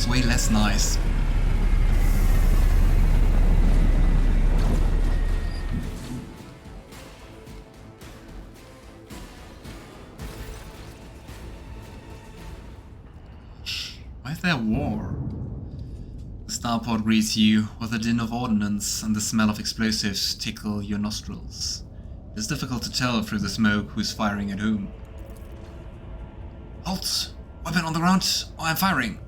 looks way less nice. Why is there war? The starport greets you with the din of ordnance and the smell of explosives tickle your nostrils. It is difficult to tell through the smoke who's firing at whom. Halt! Weapon on the ground, or I'm firing!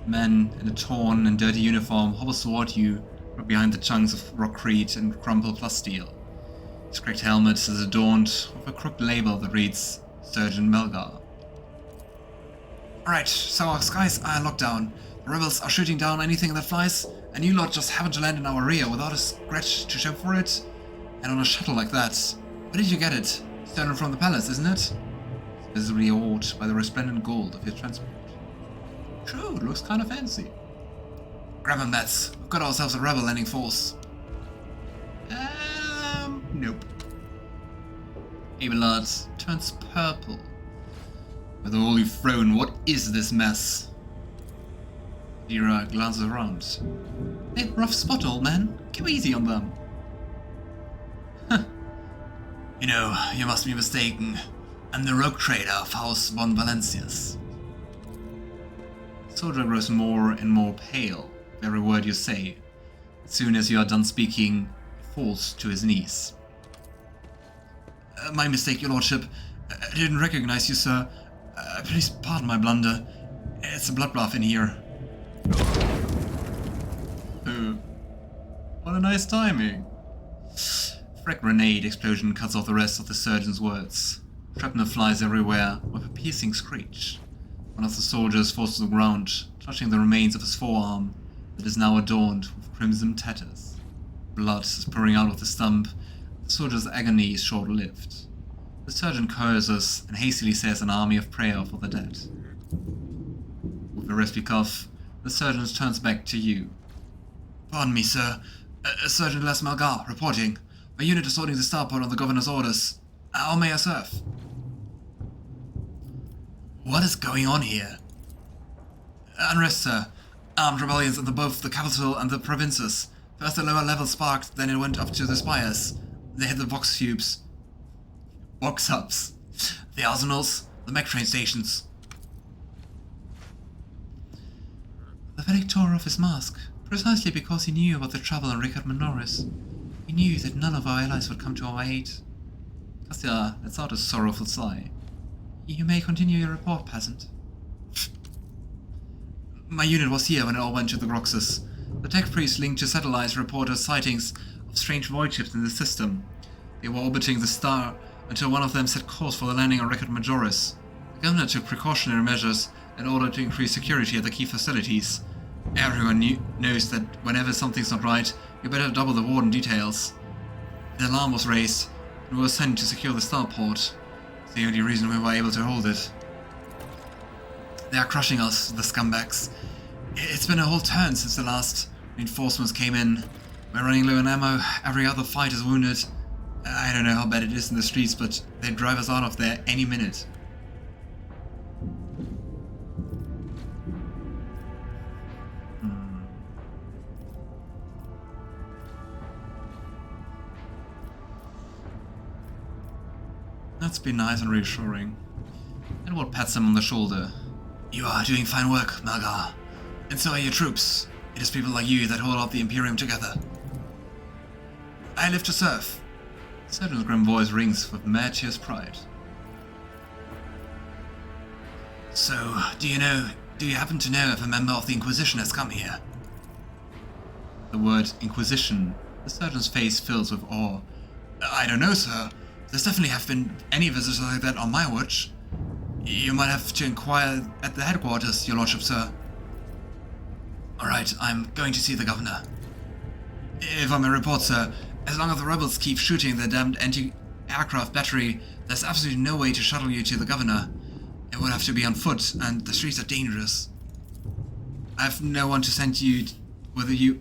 A man in a torn and dirty uniform hovers toward you from behind the chunks of rockcrete and crumpled plasteel. His cracked helmet is adorned with a crooked label that reads Surgeon Melgar. Alright, so our skies are locked down. The rebels are shooting down anything that flies, and you lot just happen to land in our rear without a scratch to show for it? And on a shuttle like that. Where did you get it? Stolen from the palace, isn't it? Visibly awed by the resplendent gold of your transport. True, it looks kind of fancy. Grab him, lads. We've got ourselves a rebel landing force. Nope. Abelard turns purple. With all you've thrown, what is this mess? Idira glances around. They're a rough spot, old man. Go easy on them. You know, you must be mistaken. I'm the rogue trader of House von Valencius. The soldier grows more and more pale with every word you say. As soon as you are done speaking, he falls to his knees. My mistake, your lordship. I didn't recognize you, sir. Please pardon my blunder. It's a bloodbath in here. What a nice timing. Frag grenade explosion cuts off the rest of the surgeon's words. Shrapnel flies everywhere with a piercing screech. One of the soldiers falls to the ground, touching the remains of his forearm that is now adorned with crimson tatters. Blood is pouring out of the stump. The soldier's agony is short-lived. The surgeon curses and hastily says an army of prayer for the dead. With a raspy cough, the surgeon turns back to you. Pardon me, sir. Surgeon Les Malgar, reporting. My unit is holding the starport on the governor's orders. How may I serve? What is going on here? Unrest, sir. Armed rebellions in both the capital and the provinces. First the lower level sparked, then it went up to the spires. They hit the vox tubes. Vox hubs. The arsenals, the mech train stations. The Fennec tore off his mask, precisely because he knew about the trouble in Rykad Minoris. He knew that none of our allies would come to our aid. Cassia lets out a sorrowful sigh. You may continue your report, peasant. My unit was here when it all went to the Groxus. The tech priest linked to satellites reported sightings of strange void ships in the system. They were orbiting the star until one of them set course for the landing on Rykad Minoris. The governor took precautionary measures in order to increase security at the key facilities. Everyone knows that whenever something's not right, you better double the warden details. The alarm was raised, and we were sent to secure the starport. It's the only reason we were able to hold it. They are crushing us, the scumbags. It's been a whole turn since the last reinforcements came in. We're running low on ammo, every other fight is wounded. I don't know how bad it is in the streets, but they drive us out of there any minute. That's been nice and reassuring. Edward pats him on the shoulder. You are doing fine work, Malgar. And so are your troops. It is people like you that hold up the Imperium together. I live to serve. The surgeon's grim voice rings with malicious pride. So, do you happen to know if a member of the Inquisition has come here? The word Inquisition, the surgeon's face fills with awe. I don't know, sir. There's definitely have been any visitors like that on my watch. You might have to inquire at the headquarters, your lordship, sir. Alright, I'm going to see the governor. If I may report, sir, as long as the rebels keep shooting their damned anti-aircraft battery, there's absolutely no way to shuttle you to the governor. It would have to be on foot, and the streets are dangerous. I have no one to send with you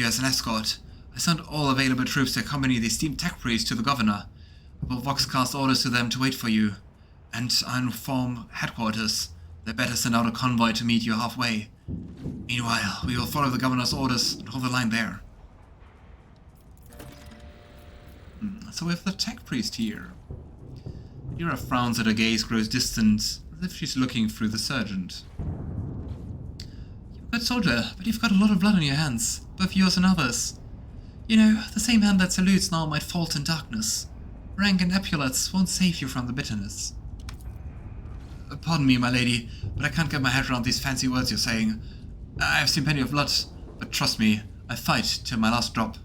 as an escort. I sent all available troops to accompany the esteemed tech priest to the governor. I will voxcast orders to them to wait for you, and I inform headquarters They better send out a convoy to meet you halfway. Meanwhile, we will follow the governor's orders and hold the line there. So we have the tech priest here. Idira frowns at her gaze, grows distant, as if she's looking through the sergeant. You're a good soldier, but you've got a lot of blood on your hands, both yours and others. You know, the same hand that salutes now might fault in darkness. Rank and epaulets won't save you from the bitterness. Pardon me, my lady, but I can't get my head around these fancy words you're saying. I've seen plenty of blood, but trust me, I fight till my last drop.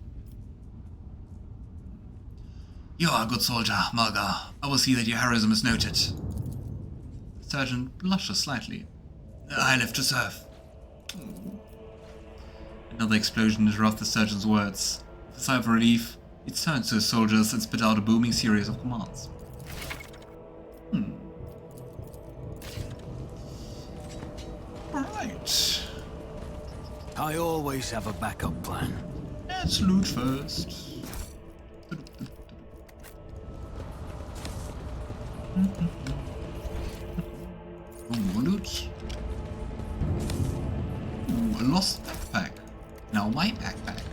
You are a good soldier, Marga. I will see that your heroism is noted. The sergeant blushes slightly. I live to serve. Another explosion interrupts the sergeant's words. With a sigh of relief, he turns to his soldiers and spits out a booming series of commands. Alright. I always have a backup plan. Let's loot first. More loot. Ooh, a lost backpack. Now my backpack.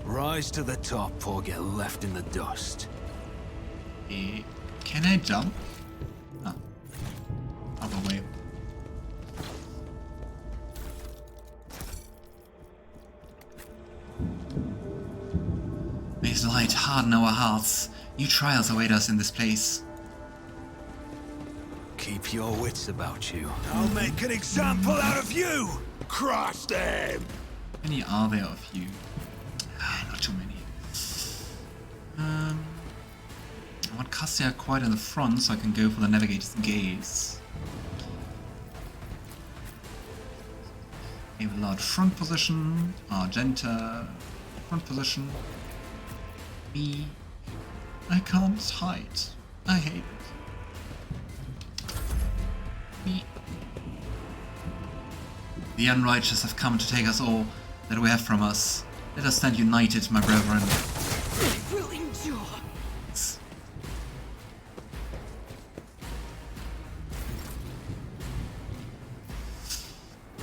Rise to the top or get left in the dust. Can I jump? Oh. Other way. May the light harden our hearts. New trials await us in this place. Keep your wits about you. I'll make an example out of you! Crush them! How many are there of you? Not too many. I want Cassia quite in the front so I can go for the Navigator's gaze. Abelard front position, Argenta front position. Me, I can't hide. I hate it. Me. The unrighteous have come to take us all that we have from us. Let us stand united, my brethren. I will endure.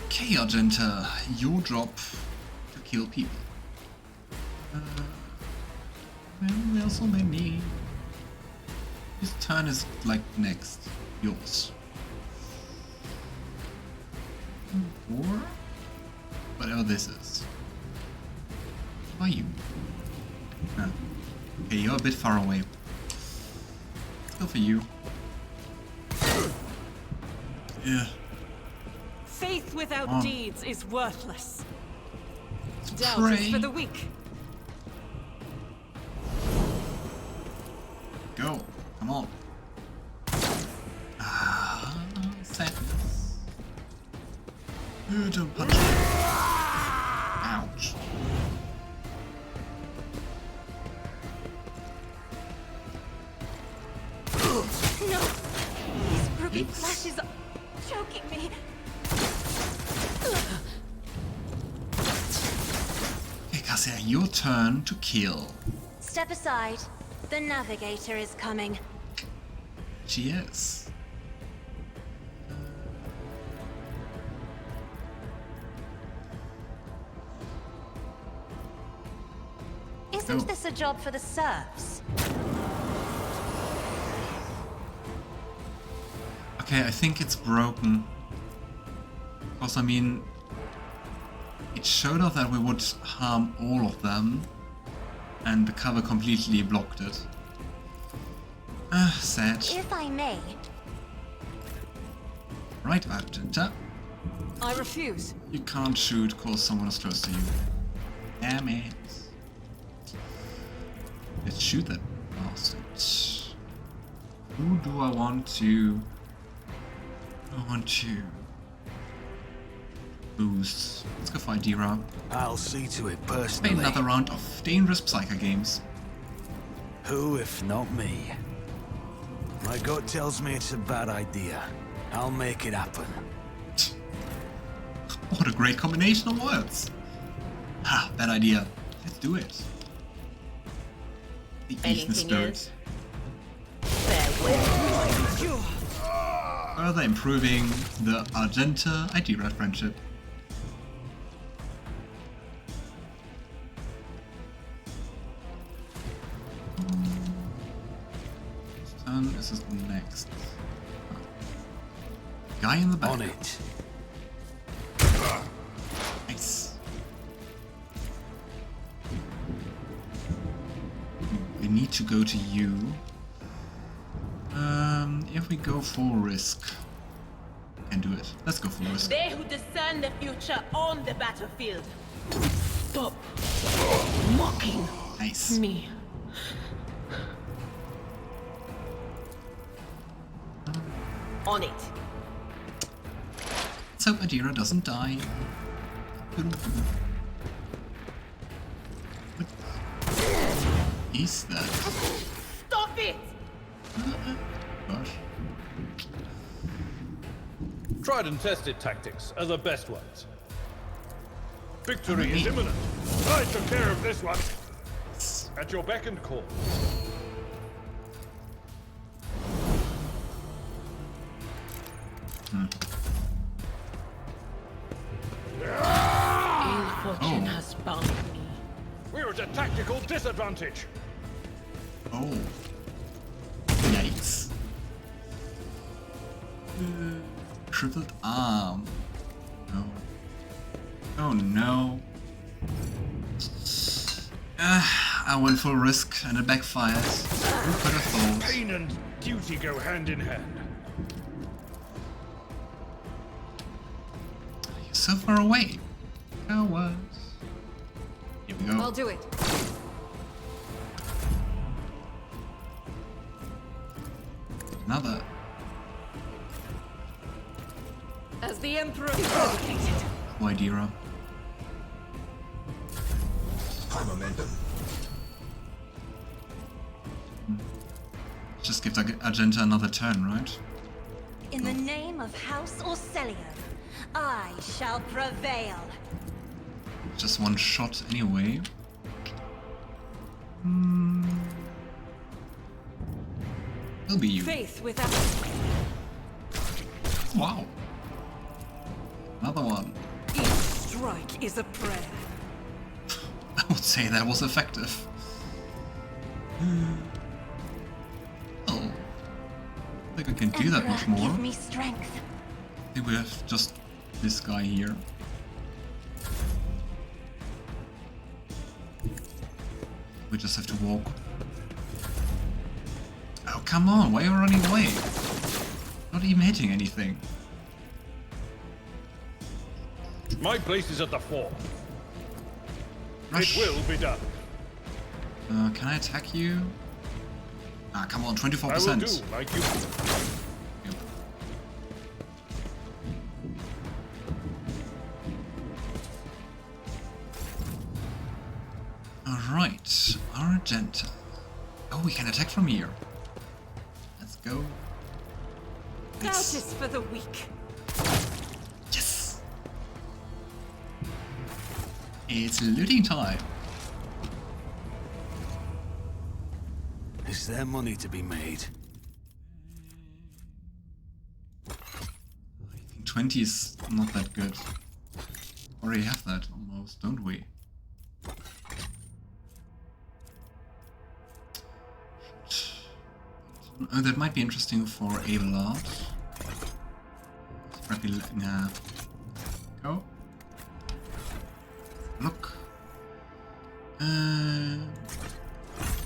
Okay, Argenta, your job to kill people. Well, there are so many. This turn is like next. Yours. Or whatever this is. Who are you? Ah. Okay, you're a bit far away. Let's go for you. Yeah. Faith without deeds is worthless. Doubt pray. is for the weak. Go. Come on. Sadness. Don't punch me. Ouch. No! This ruby flesh is choking me. Okay, Cassia, your turn to kill. Step aside. The Navigator is coming. She is. Isn't this a job for the serfs? Okay, I think it's broken. Because, I mean, it showed us that we would harm all of them, and the cover completely blocked it. Sad. If I may. Right, Argenta. I refuse. You can't shoot cause someone is close to you. Damn it. Let's shoot that bastard. Who do I want to... boost? Let's go for Idira. I'll see to it Play personally. another round of dangerous Psyker games. Who if not me? My gut tells me it's a bad idea. I'll make it happen. What a great combination of words. Ha, bad idea. Let's do it. The Ethan spirit. further improving the Argenta Idira friendship. This is next. Guy in the back. On it. Nice. We need to go to you. If we go for risk, we can do it. Let's go for risk. They who discern the future on the battlefield. Stop mocking Nice. me. On it. Let's hope Idira doesn't die. What is that? Stop it! Gosh. Tried and tested tactics are the best ones. Victory is imminent. I took care of this one. At your beck and call. Ill fortune has bound me. We're at a tactical disadvantage. Oh. Yikes. Crippled arm. No. Oh no. I went for risk and it backfired. Who could have thought? Pain and duty go hand in hand. You're so far away. Cowards. Here we go. I'll do it. Another. As the Emperor dedicated. Oh, Idira. High momentum. Just give Argenta another turn, right? In the name of House Orcelio, I shall prevail. Just one shot anyway. Will be you. Faith without. Wow. Another one. Each strike is a prayer. I would say that was effective. Oh. I think I can do that much Emperor, more. give me strength. I think we have just this guy here. We just have to walk. Oh, come on, why are you running away? Not even hitting anything. My place is at the fore. Rush. It will be done. Can I attack you? Ah, come on, 24%. I will do like you. Yep. Alright, Argenta. Oh, we can attack from here. Let's go. Doubt Nice. is for the weak. Yes! It's looting time. Is there money to be made? I think 20 is not that good. Already have that almost, don't we? Oh, that might be interesting for Abelard. Nah. Go. Look.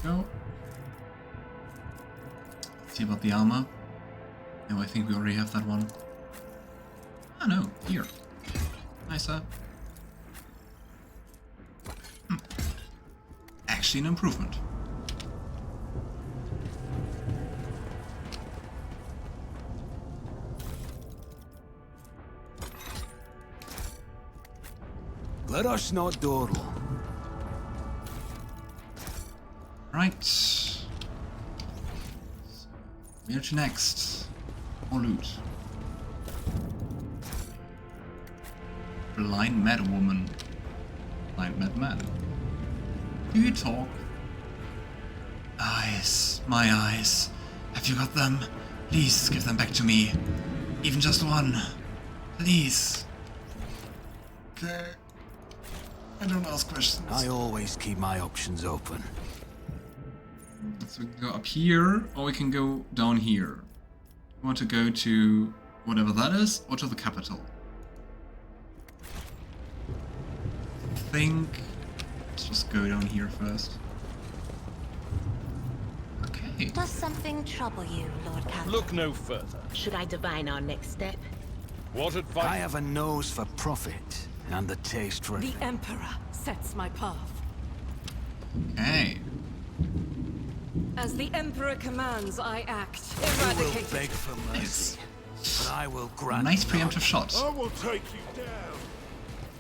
Go. See about the armor. No, I think we already have that one. Oh no, here. Nicer. Actually an improvement. Let us not dawdle. Right. Where to next? More loot. Blind mad woman. Blind mad man. Do you talk? Eyes. My eyes. Have you got them? Please give them back to me. Even just one. Please. Okay. I don't ask questions. I always keep my options open. So we can go up here, or we can go down here. We want to go to whatever that is, or to the capital. I think... Let's just go down here first. Okay. Does something trouble you, Lord Captain? Look no further. Should I divine our next step? What advice? I have a nose for profit and the taste for... The Emperor sets my path. Okay. As the Emperor commands, I act. You will Eradicated. beg for mercy, but I will grant... Nice preemptive shot. I will take you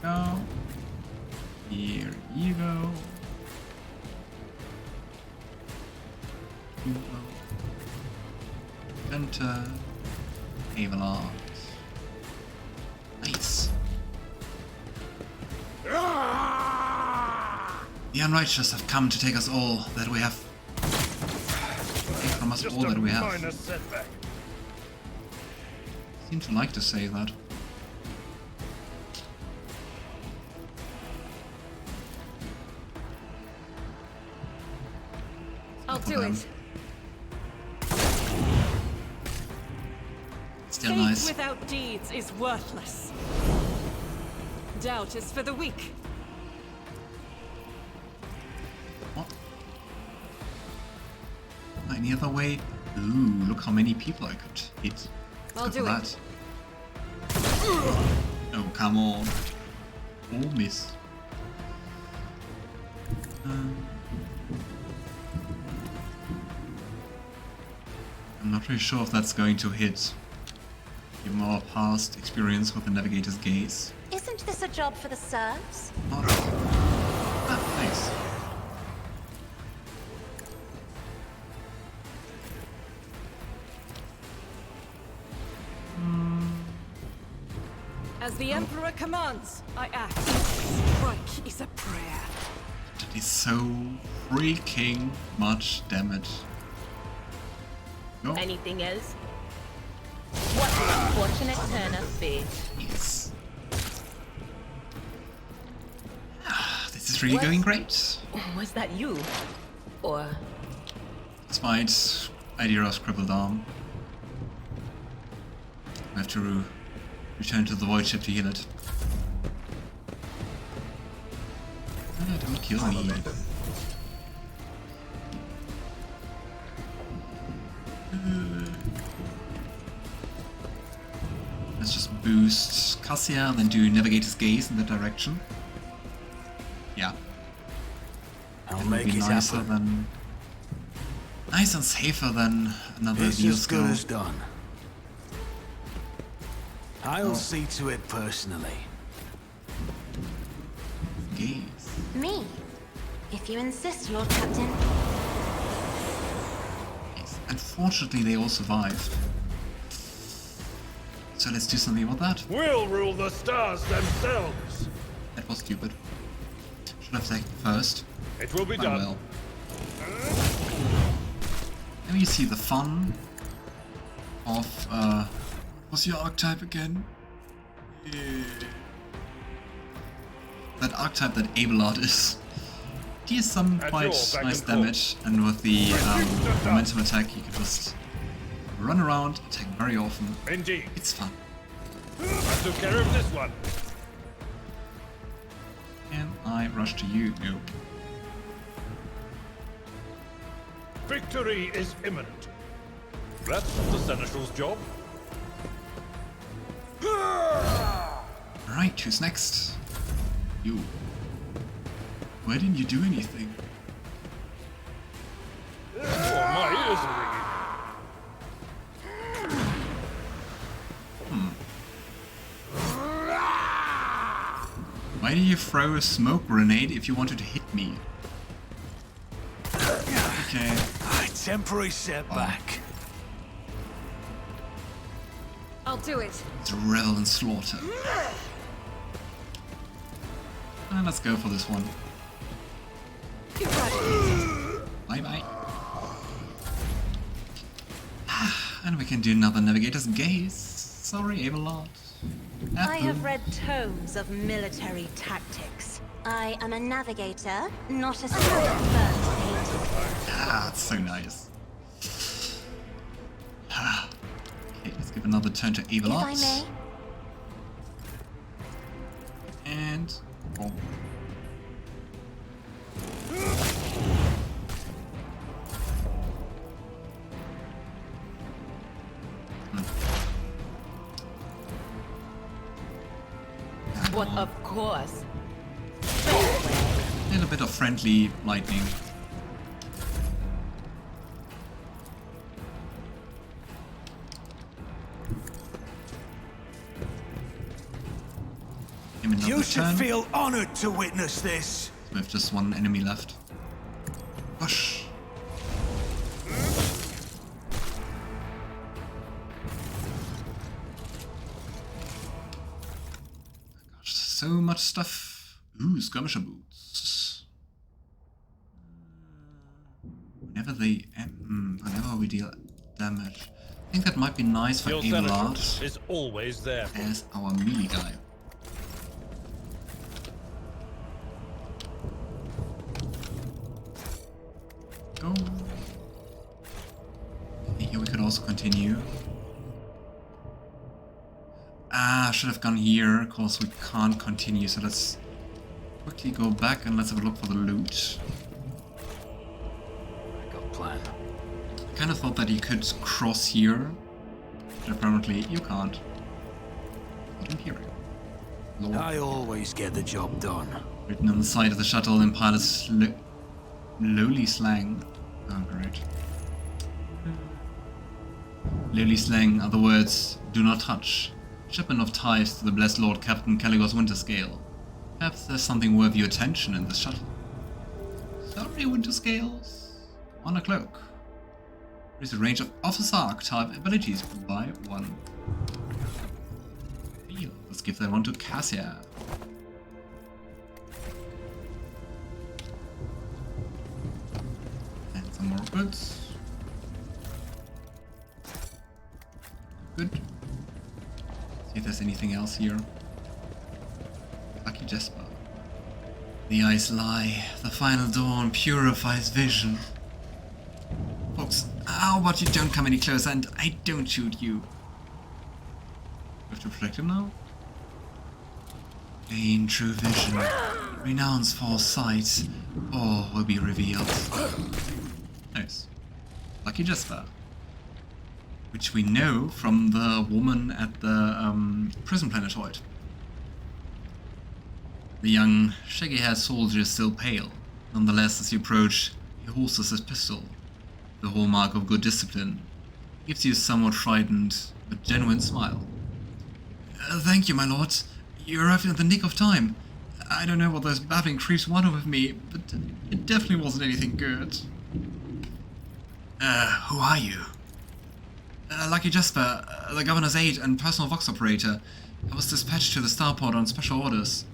down. Go. Here you go. You go. Enter. Abelard. Nice. The unrighteous have come to take us all that we have. Take from us Just all a that we have. minor setback. Seem to like to say that. I'll do it. Still Faith nice. without deeds is worthless. Doubt is for the weak. What? Any other way? Ooh, look how many people I could hit. I'll Look do at it. Oh, come on. Oh, miss. I'm not really sure if that's going to hit. Given our past experience with the Navigator's gaze. Isn't this a job for the serfs? Not ah, thanks. As the Emperor commands, I act. Strike is a prayer. That is so freaking much damage. No. Anything else? What an unfortunate turn of fate. Yes. This is really going great. Was that you? Or... Despite Idira's scribbled arm. We have to return to the void ship to heal it. Ah, don't kill me. Let's just boost Cassia, then do Navigator's Gaze in that direction. Yeah. I'll That would make be it nicer happen. than... Nice and safer than another It's deal as good skill. as done. I'll see to it personally. Gaze. Me? If you insist, Lord Captain. Yes. Unfortunately, they all survived. So let's do something about that. We'll rule the stars themselves. That was stupid. Should have taken first. It will be Oh done. well. Let me see the fun of what's your archetype again? That archetype that Abelard is. Deals some At quite your back nice and damage, and with the momentum attack you can just run around, attack very often. Indeed. It's fun. I took care of this one. Can I rush to you? No. Victory is imminent. That's the Seneschal's job. Alright, who's next? You. Why didn't you do anything? Oh, my ears are ringing. Why did you throw a smoke grenade if you wanted to hit me? Okay. Temporary setback. I'll do it. Let's revel in slaughter. And let's go for this one. Eradicated. Bye bye. And we can do another Navigator's Gaze. Sorry, Abelard. I have read tomes of military tactics. I am a navigator, not a skilled bird painter. Ah, that's so nice. Okay, let's give another turn to If Abelard. I may. And... oh. But of course. A little bit of friendly lightning. Give him You another should turn. feel honored to witness this. We have just one enemy left. Push. Gosh, so much stuff. Ooh, skirmisher boots. Whenever we deal damage. I think that might be nice for Your Abelard Seneschal is always there. as our melee guy. Go. Here we could also continue. Ah, should have gone here, because we can't continue, so let's quickly go back and let's have a look for the loot. I got a plan. I kind of thought that you could cross here, but apparently you can't. Not Imperium. Lord. I always get the job done. Written on the side of the shuttle in pilot's lowly slang. Oh, great. Lowly slang are the words, do not touch. Shipment of ties to the blessed Lord Captain Caligos Winterscale. Perhaps there's something worth your attention in this shuttle. Sorry, Winterscales. On a cloak. There is a range of officer archetype abilities by 1. Deal. Let's give that one to Cassia. And some more goods. Good. See if there's anything else here. Lucky Jesper. The eyes lie. The final dawn purifies vision. Folks, how about you don't come any closer and I don't shoot you? We have to protect him now? Gain true vision. Renounce false sight. All will be revealed. Nice. Lucky Jesper. Which we know from the woman at the prison planetoid. The young, shaggy-haired soldier is still pale. Nonetheless, as you approach, he holsters his pistol. The hallmark of good discipline. Gives you a somewhat frightened, but genuine smile. Thank you, my lord. You arrived in the nick of time. I don't know what those babbling creeps wanted with me, but it definitely wasn't anything good. Who are you? Lucky Jesper, the governor's aide and personal vox operator. I was dispatched to the starport on special orders.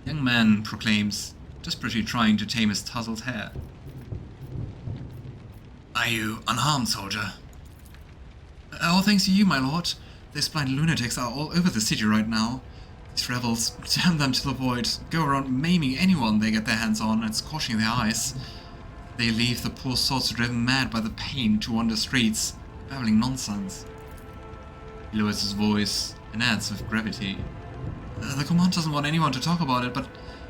The young man proclaims, desperately trying to tame his tousled hair. Are you unharmed, soldier? All thanks to you, my lord. These blind lunatics are all over the city right now. These rebels, damn them to the void, go around maiming anyone they get their hands on and squashing their eyes. They leave the poor souls driven mad by the pain to wander streets, babbling nonsense. He lowers his voice and adds with gravity. The command doesn't want anyone to talk about it, but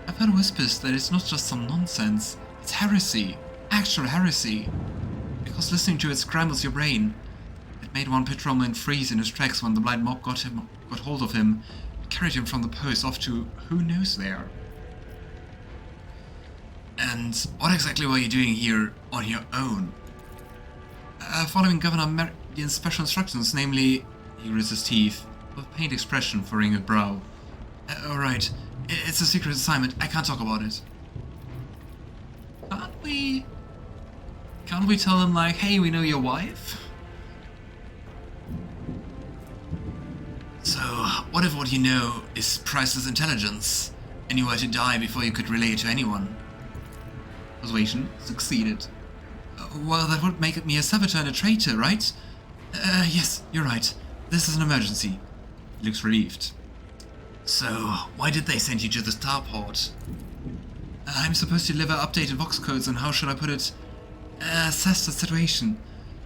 I've heard whispers that it's not just some nonsense. It's heresy. Actual heresy. Because listening to it scrambles your brain. It made one patrolman freeze in his tracks when the blind mob got hold of him, carried him from the post off to who knows there. And what exactly were you doing here on your own? Following Governor Meridian's special instructions, namely, he grits his teeth, with a pained expression furrowing his brow. Alright, it's a secret assignment, I can't talk about it. Can't we tell them, like, hey, we know your wife? So, what if what you know is priceless intelligence, and you were to die before you could relay it to anyone? Persuasion succeeded. Well, that would make me a saboteur and a traitor, right? Yes, you're right. This is an emergency. He looks relieved. So, why did they send you to the starport? I'm supposed to deliver updated vox codes on how should I put it? Assess the situation.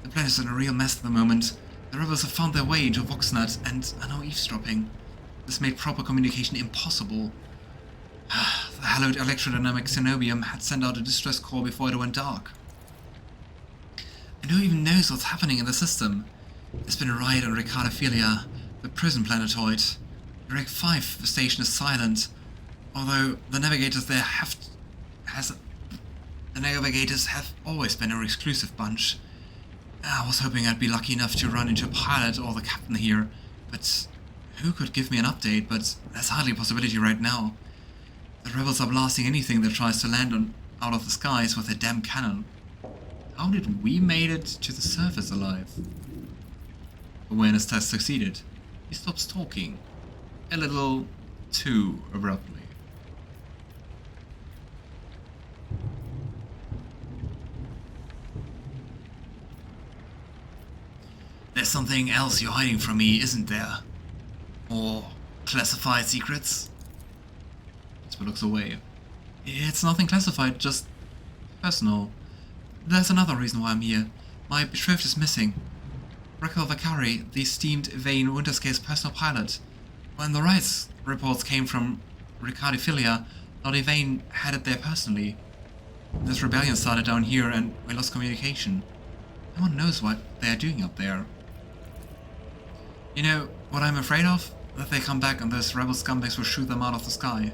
The planet's in a real mess at the moment. The rebels have found their way into Voxnet and are now eavesdropping. This made proper communication impossible. The hallowed electrodynamic Cenobium had sent out a distress call before it went dark. And who even knows what's happening in the system? There's been a riot on Rykad, the prison planetoid. The Reg 5 station is silent, although the navigators there the navigators have always been a exclusive bunch. I was hoping I'd be lucky enough to run into a pilot or the captain here, but who could give me an update? But there's hardly a possibility right now. The rebels are blasting anything that tries to land out of the skies with their damn cannon. How did we made it to the surface alive? Awareness test succeeded. He stops talking. A little too abruptly. There's something else you're hiding from me, isn't there? Or classified secrets? Whisper looks away. It's nothing classified, just personal. There's another reason why I'm here. My betrothed is missing. Rykad Vakari, the esteemed Vane Winterscape's personal pilot. When the riots reports came from Rykad, Lord Vane had it there personally. This rebellion started down here and we lost communication. No one knows what they're doing up there. You know, what I'm afraid of? That they come back and those rebel scumbags will shoot them out of the sky.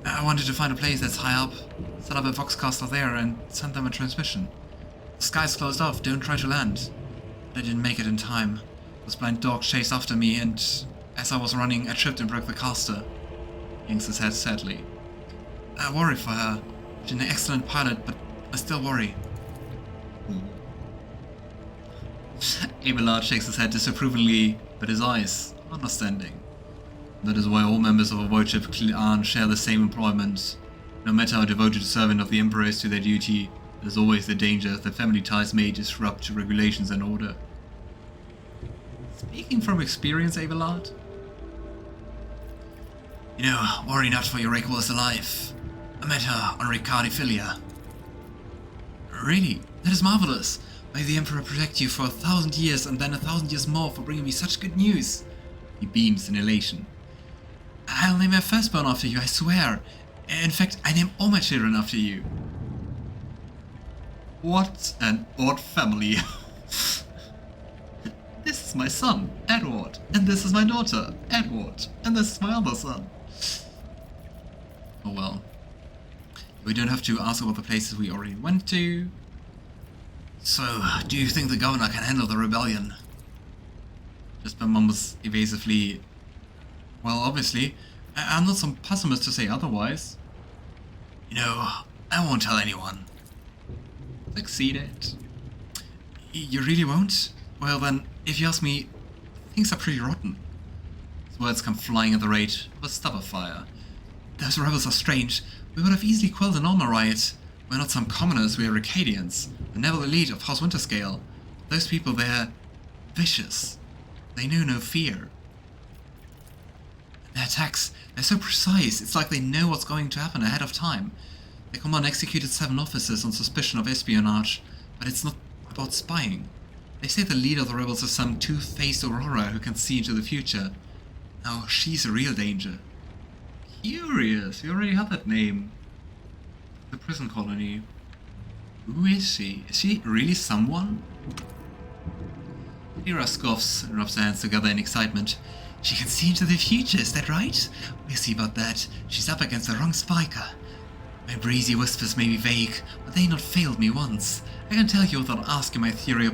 I wanted to find a place that's high up, set up a voxcaster there and send them a transmission. The sky's closed off, don't try to land. But I didn't make it in time. Those blind dogs chased after me and as I was running I tripped and broke the caster. He hangs his head sadly. I worry for her. She's an excellent pilot, but I still worry. Abelard shakes his head disapprovingly, but his eyes understanding. That is why all members of a voidship clan share the same employment. No matter how devoted a servant of the Emperor is to their duty, there's always the danger that family ties may disrupt regulations and order. Speaking from experience, Abelard? You know, worry not for your Rykad is alive. I met her on Rykad. Really? That is marvelous. May the Emperor protect you for 1,000 years and then 1,000 years more for bringing me such good news. He beams in elation. I'll name my firstborn after you, I swear. In fact, I name all my children after you. What an odd family. This is my son, Edward, and this is my daughter, Edward, and this is my other son. Oh well. We don't have to ask about the places we already went to. So, do you think the governor can handle the rebellion? Just mumbles evasively. Well, obviously. I'm not some pessimist to say otherwise. You know, I won't tell anyone. Succeeded. You really won't? Well then, if you ask me, things are pretty rotten. His words come flying at the rate of a stubber fire. Those rebels are strange. We would have easily quelled a normal riot. We're not some commoners, we are Rykadians, the naval elite of House Winterscale. Those people, they're vicious. They know no fear. Their attacks, they're so precise, it's like they know what's going to happen ahead of time. Their command executed 7 officers on suspicion of espionage, but it's not about spying. They say the leader of the rebels is some two-faced Aurora who can see into the future. Now, she's a real danger. Curious, you already had that name. The prison colony. Who is she? Is she really someone? Idira scoffs and rubs her hands together in excitement. She can see into the future, is that right? We'll see about that. She's up against the wrong Psyker. My breezy whispers may be vague, but they not failed me once. I can tell you without asking my ethereal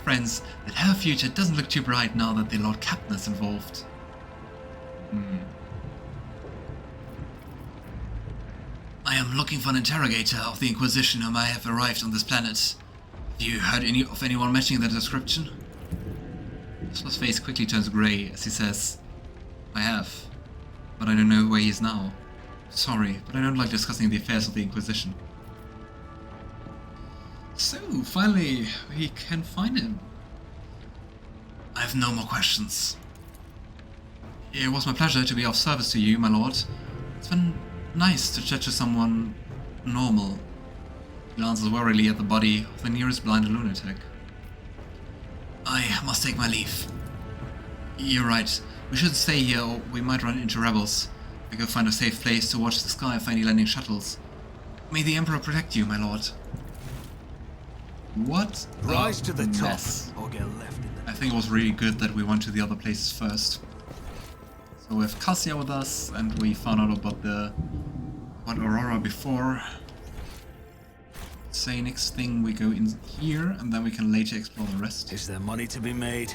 friends that her future doesn't look too bright now that the Lord Captain is involved. I am looking for an interrogator of the Inquisition who may have arrived on this planet. Have you heard of anyone matching that description? His face quickly turns grey as he says, I have, but I don't know where he is now. Sorry, but I don't like discussing the affairs of the Inquisition. So, finally, we can find him. I have no more questions. It was my pleasure to be of service to you, my lord. It's been nice to chat to someone normal. He glances warily at the body of the nearest blind lunatic. I must take my leave. You're right. We shouldn't stay here or we might run into rebels. We go find a safe place to watch the sky for any landing shuttles. May the Emperor protect you, my lord. What? Rise to the top, mess. or get left in the... I think it was really good that we went to the other places first. So we have Cassia with us, and we found out about Aurora before. Say next thing we go in here, and then we can later explore the rest. Is there money to be made?